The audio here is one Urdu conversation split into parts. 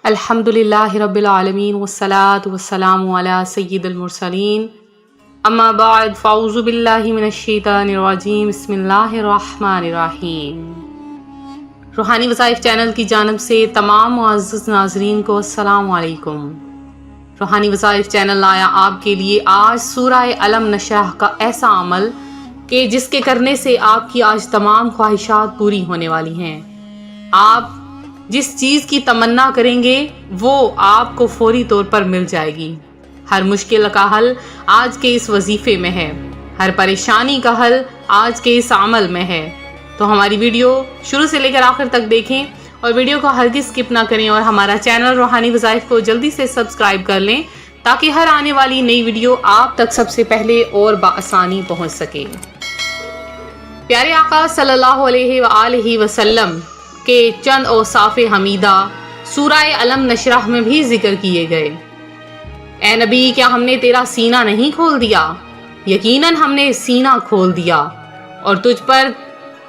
الحمدللہ رب العالمین والصلاة والسلام علی سید المرسلین اما بعد فاعوذ باللہ من الشیطان الرجیم بسم اللہ الرحمن الرحیم۔ روحانی وظائف چینل کی جانب سے تمام معزز ناظرین کو السلام علیکم۔ روحانی وظائف چینل لایا آپ کے لیے آج سورہ الم نشرح کا ایسا عمل کہ جس کے کرنے سے آپ کی آج تمام خواہشات پوری ہونے والی ہیں۔ آپ جس چیز کی تمنا کریں گے وہ آپ کو فوری طور پر مل جائے گی۔ ہر مشکل کا حل آج کے اس وظیفے میں ہے، ہر پریشانی کا حل آج کے اس عمل میں ہے۔ تو ہماری ویڈیو شروع سے لے کر آخر تک دیکھیں اور ویڈیو کو ہرگز سکپ نہ کریں، اور ہمارا چینل روحانی وظائف کو جلدی سے سبسکرائب کر لیں تاکہ ہر آنے والی نئی ویڈیو آپ تک سب سے پہلے اور بآسانی پہنچ سکے۔ پیارے آقا صلی اللہ علیہ وآلہ وسلم کے چند اوصاف حمیدہ سورہ الم نشرح میں بھی ذکر کیے گئے۔ اے نبی، کیا ہم نے تیرا سینہ نہیں کھول دیا؟ یقیناً ہم نے سینہ کھول دیا اور تجھ پر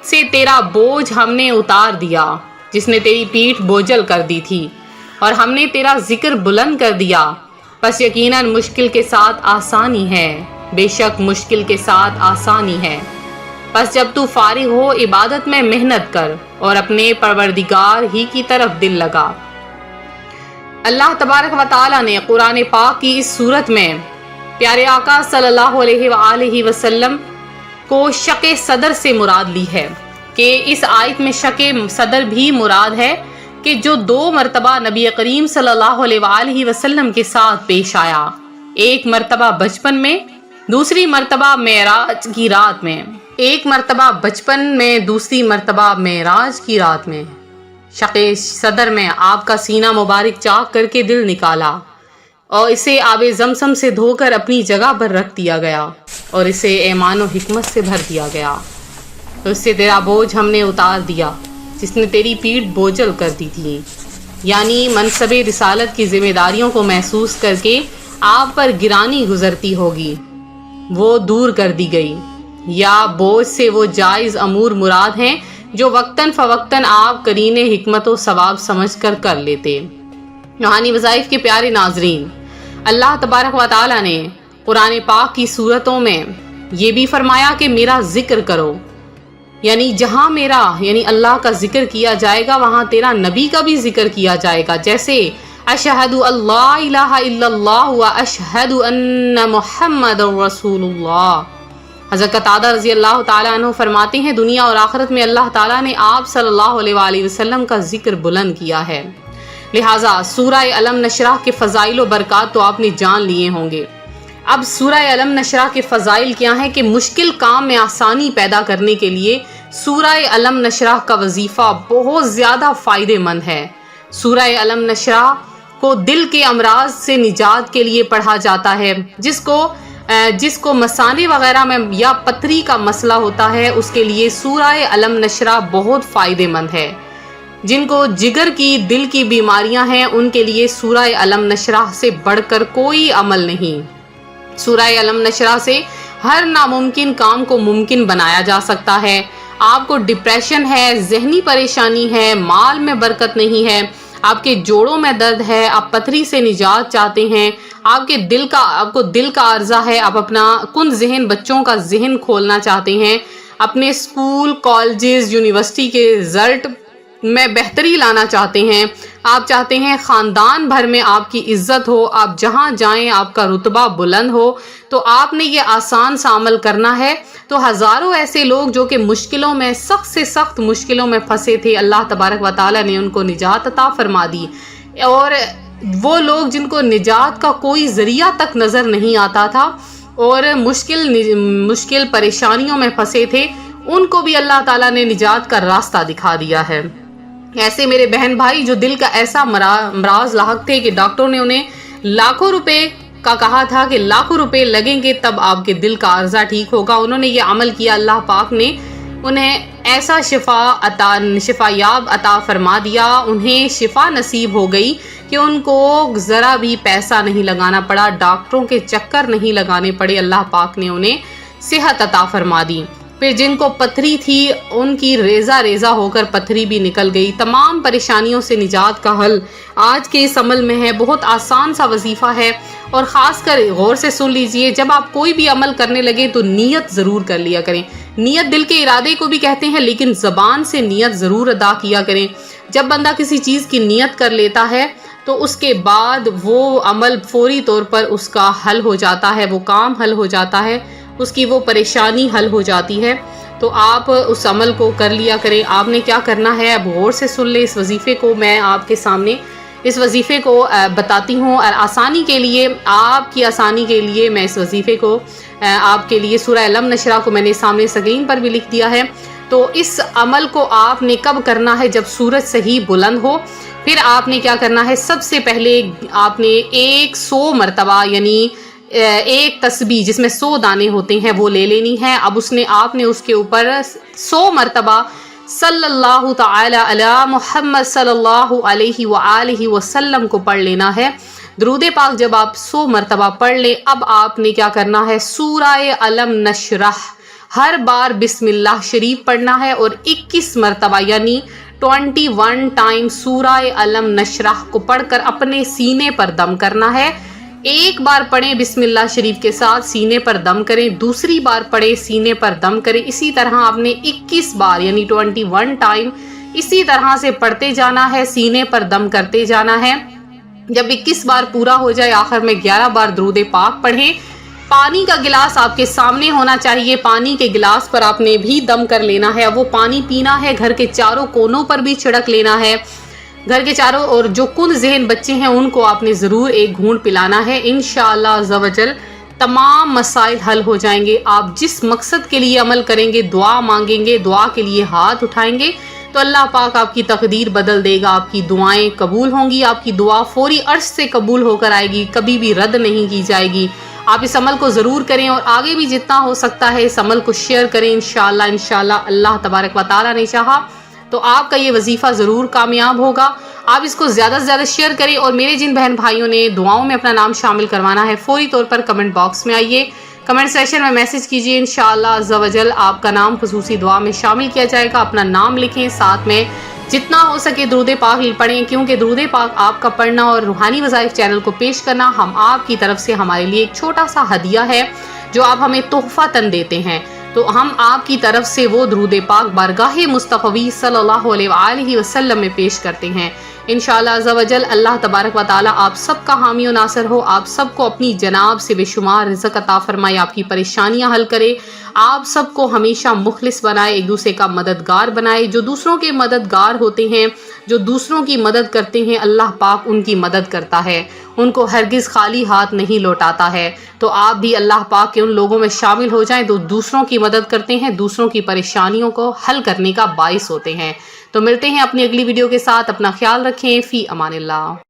سے تیرا بوجھ ہم نے اتار دیا جس نے تیری پیٹھ بوجھل کر دی تھی، اور ہم نے تیرا ذکر بلند کر دیا۔ پس یقیناً مشکل کے ساتھ آسانی ہے، بے شک مشکل کے ساتھ آسانی ہے۔ پس جب تو فارغ ہو عبادت میں محنت کر اور اپنے پروردگار ہی کی طرف دل لگا۔ اللہ تبارک و تعالیٰ نے قرآن پاک کی اس صورت میں پیارے آقا صلی اللہ علیہ وآلہ وسلم کو شق صدر سے مراد لی ہے، کہ اس آیت میں شق صدر بھی مراد ہے کہ جو 2 مرتبہ نبی کریم صلی اللہ علیہ وآلہ وسلم کے ساتھ پیش آیا، ایک مرتبہ بچپن میں، دوسری مرتبہ معراج کی رات میں۔ ایک مرتبہ بچپن میں، دوسری مرتبہ معراج کی رات میں۔ شق صدر میں آپ کا سینہ مبارک چاک کر کے دل نکالا اور اسے آب زمزم سے دھو کر اپنی جگہ پر رکھ دیا گیا اور اسے ایمان و حکمت سے بھر دیا گیا۔ تو اس سے تیرا بوجھ ہم نے اتار دیا جس نے تیری پیٹھ بوجھل کر دی تھی، یعنی منصب رسالت کی ذمہ داریوں کو محسوس کر کے آپ پر گرانی گزرتی ہوگی، وہ دور کر دی گئی، یا بوجھ سے وہ جائز امور مراد ہیں جو وقتاً فوقتاً آپ کرین حکمت و ثواب سمجھ کر لیتے۔ روحانی وظائف کے پیارے ناظرین، اللہ تبارک و تعالیٰ نے قرآن پاک کی صورتوں میں یہ بھی فرمایا کہ میرا ذکر کرو، یعنی جہاں میرا یعنی اللہ کا ذکر کیا جائے گا وہاں تیرا نبی کا بھی ذکر کیا جائے گا، جیسے اشہد اللہ الہ الا اللہ و اشہد ان محمد رسول اللہ۔ حضرت قتادہ رضی اللہ تعالیٰ عنہ فرماتے ہیں دنیا اور آخرت میں اللہ تعالیٰ نے آپ صلی اللہ علیہ وآلہ وسلم کا ذکر بلند کیا ہے، لہٰذا سورہ الم نشرح کے فضائل و برکات تو آپ نے جان لیے ہوں گے۔ اب سورہ الم نشرح کے فضائل کیا ہیں کہ مشکل کام میں آسانی پیدا کرنے کے لیے سورہ الم نشرح کا وظیفہ بہت زیادہ فائدہ مند ہے۔ سورہ الم نشرح کو دل کے امراض سے نجات کے لیے پڑھا جاتا ہے، جس کو مثانے وغیرہ میں یا پتھری کا مسئلہ ہوتا ہے اس کے لیے سورہ الم نشرح بہت فائدہ مند ہے۔ جن کو جگر کی دل کی بیماریاں ہیں ان کے لیے سورہ الم نشرح سے بڑھ کر کوئی عمل نہیں۔ سورہ الم نشرح سے ہر ناممکن کام کو ممکن بنایا جا سکتا ہے۔ آپ کو ڈپریشن ہے، ذہنی پریشانی ہے، مال میں برکت نہیں ہے، آپ کے جوڑوں میں درد ہے، آپ پتھری سے نجات چاہتے ہیں، آپ کو دل کا عرضہ ہے، آپ اپنا کن ذہن بچوں کا ذہن کھولنا چاہتے ہیں، اپنے اسکول، کالجز، یونیورسٹی کے رزلٹ میں بہتری لانا چاہتے ہیں، آپ چاہتے ہیں خاندان بھر میں آپ کی عزت ہو، آپ جہاں جائیں آپ کا رتبہ بلند ہو، تو آپ نے یہ آسان سا عمل کرنا ہے۔ تو ہزاروں ایسے لوگ جو کہ مشکلوں میں سخت سے سخت مشکلوں میں پھنسے تھے، اللہ تبارک و تعالیٰ نے ان کو نجات عطا فرما دی، اور وہ لوگ جن کو نجات کا کوئی ذریعہ تک نظر نہیں آتا تھا اور مشکل پریشانیوں میں پھنسے تھے، ان کو بھی اللہ تعالیٰ نے نجات کا راستہ دکھا دیا ہے۔ ایسے میرے بہن بھائی جو دل کا ایسا امراض لاحق تھے کہ ڈاکٹروں نے انہیں لاکھوں روپے کا کہا تھا کہ لاکھوں روپے لگیں گے تب آپ کے دل کا عرضہ ٹھیک ہوگا، انہوں نے یہ عمل کیا، اللہ پاک نے انہیں ایسا شفا یاب عطا فرما دیا، انہیں شفا نصیب ہو گئی کہ ان کو ذرا بھی پیسہ نہیں لگانا پڑا، ڈاکٹروں کے چکر نہیں لگانے پڑے، اللہ پاک نے انہیں صحت عطا فرما دی۔ پھر جن کو پتھری تھی ان کی ریزہ ریزہ ہو کر پتھری بھی نکل گئی۔ تمام پریشانیوں سے نجات کا حل آج کے اس عمل میں ہے۔ بہت آسان سا وظیفہ ہے، اور خاص کر غور سے سن لیجئے، جب آپ کوئی بھی عمل کرنے لگے تو نیت ضرور کر لیا کریں۔ نیت دل کے ارادے کو بھی کہتے ہیں، لیکن زبان سے نیت ضرور ادا کیا کریں۔ جب بندہ کسی چیز کی نیت کر لیتا ہے تو اس کے بعد وہ عمل فوری طور پر اس کا حل ہو جاتا ہے، وہ کام حل ہو جاتا ہے، اس کی وہ پریشانی حل ہو جاتی ہے۔ تو آپ اس عمل کو کر لیا کریں۔ آپ نے کیا کرنا ہے، اب غور سے سن لیں اس وظیفے کو۔ میں آپ کے سامنے اس وظیفے کو بتاتی ہوں، اور آسانی کے لیے، آپ کی آسانی کے لیے میں اس وظیفے کو آپ کے لیے سورہ علم نشرہ کو میں نے سامنے سکرین پر بھی لکھ دیا ہے۔ تو اس عمل کو آپ نے کب کرنا ہے، جب سورج صحیح بلند ہو۔ پھر آپ نے کیا کرنا ہے، سب سے پہلے آپ نے 100 مرتبہ، یعنی ایک تسبیح جس میں 100 دانے ہوتے ہیں وہ لے لینی ہے۔ اب آپ نے اس کے اوپر 100 مرتبہ صلی اللہ تعالی علی محمد صلی اللہ علیہ وآلہ وسلم کو پڑھ لینا ہے۔ درود پاک جب آپ 100 مرتبہ پڑھ لیں، اب آپ نے کیا کرنا ہے، سورہ علم نشرح ہر بار بسم اللہ شریف پڑھنا ہے، اور 21 مرتبہ یعنی 21 ٹائم سورہ علم نشرح کو پڑھ کر اپنے سینے پر دم کرنا ہے۔ ایک بار پڑھیں بسم اللہ شریف کے ساتھ، سینے پر دم کریں، دوسری بار پڑھیں، سینے پر دم کریں۔ اسی طرح آپ نے 21 بار یعنی 21 ٹائم اسی طرح سے پڑھتے جانا ہے، سینے پر دم کرتے جانا ہے۔ جب 21 بار پورا ہو جائے، آخر میں 11 بار درود پاک پڑھیں۔ پانی کا گلاس آپ کے سامنے ہونا چاہیے، پانی کے گلاس پر آپ نے بھی دم کر لینا ہے۔ وہ پانی پینا ہے، گھر کے چاروں کونوں پر بھی چھڑک لینا ہے، گھر کے چاروں، اور جو کن ذہن بچے ہیں ان کو آپ نے ضرور ایک گھونٹ پلانا ہے۔ انشاءاللہ عز و جل تمام مسائل حل ہو جائیں گے۔ آپ جس مقصد کے لیے عمل کریں گے، دعا مانگیں گے، دعا کے لیے ہاتھ اٹھائیں گے، تو اللہ پاک آپ کی تقدیر بدل دے گا، آپ کی دعائیں قبول ہوں گی، آپ کی دعا فوری عرش سے قبول ہو کر آئے گی، کبھی بھی رد نہیں کی جائے گی۔ آپ اس عمل کو ضرور کریں، اور آگے بھی جتنا ہو سکتا ہے اس عمل کو شیئر کریں۔ انشاءاللہ اللہ تبارک و تعالیٰ نے چاہا تو آپ کا یہ وظیفہ ضرور کامیاب ہوگا۔ آپ اس کو زیادہ سے زیادہ شیئر کریں، اور میرے جن بہن بھائیوں نے دعاؤں میں اپنا نام شامل کروانا ہے، فوری طور پر کمنٹ باکس میں آئیے، کمنٹ سیشن میں میسج کیجیے۔ انشاءاللہ عز و جل آپ کا نام خصوصی دعا میں شامل کیا جائے گا۔ اپنا نام لکھیں، ساتھ میں جتنا ہو سکے درود پاک پڑھیں، کیونکہ درود پاک آپ کا پڑھنا اور روحانی وظائف چینل کو پیش کرنا ہم آپ کی طرف سے ہمارے لیے ایک چھوٹا سا ہدیہ ہے جو آپ ہمیں تحفہ تن دیتے ہیں۔ تو ہم آپ کی طرف سے وہ درود پاک بارگاہ مصطفی صلی اللہ علیہ وآلہ وسلم میں پیش کرتے ہیں۔ انشاءاللہ عز و جل اللہ تبارک و تعالی آپ سب کا حامی و ناصر ہو، آپ سب کو اپنی جناب سے بے شمار رزق عطا فرمائے، آپ کی پریشانیاں حل کرے، آپ سب کو ہمیشہ مخلص بنائے، ایک دوسرے کا مددگار بنائے۔ جو دوسروں کے مددگار ہوتے ہیں، جو دوسروں کی مدد کرتے ہیں، اللہ پاک ان کی مدد کرتا ہے، ان کو ہرگز خالی ہاتھ نہیں لوٹاتا ہے۔ تو آپ بھی اللہ پاک کے ان لوگوں میں شامل ہو جائیں جو دوسروں کی مدد کرتے ہیں، دوسروں کی پریشانیوں کو حل کرنے کا باعث ہوتے ہیں۔ تو ملتے ہیں اپنی اگلی ویڈیو کے ساتھ، اپنا خیال رکھیں، فی امان اللہ۔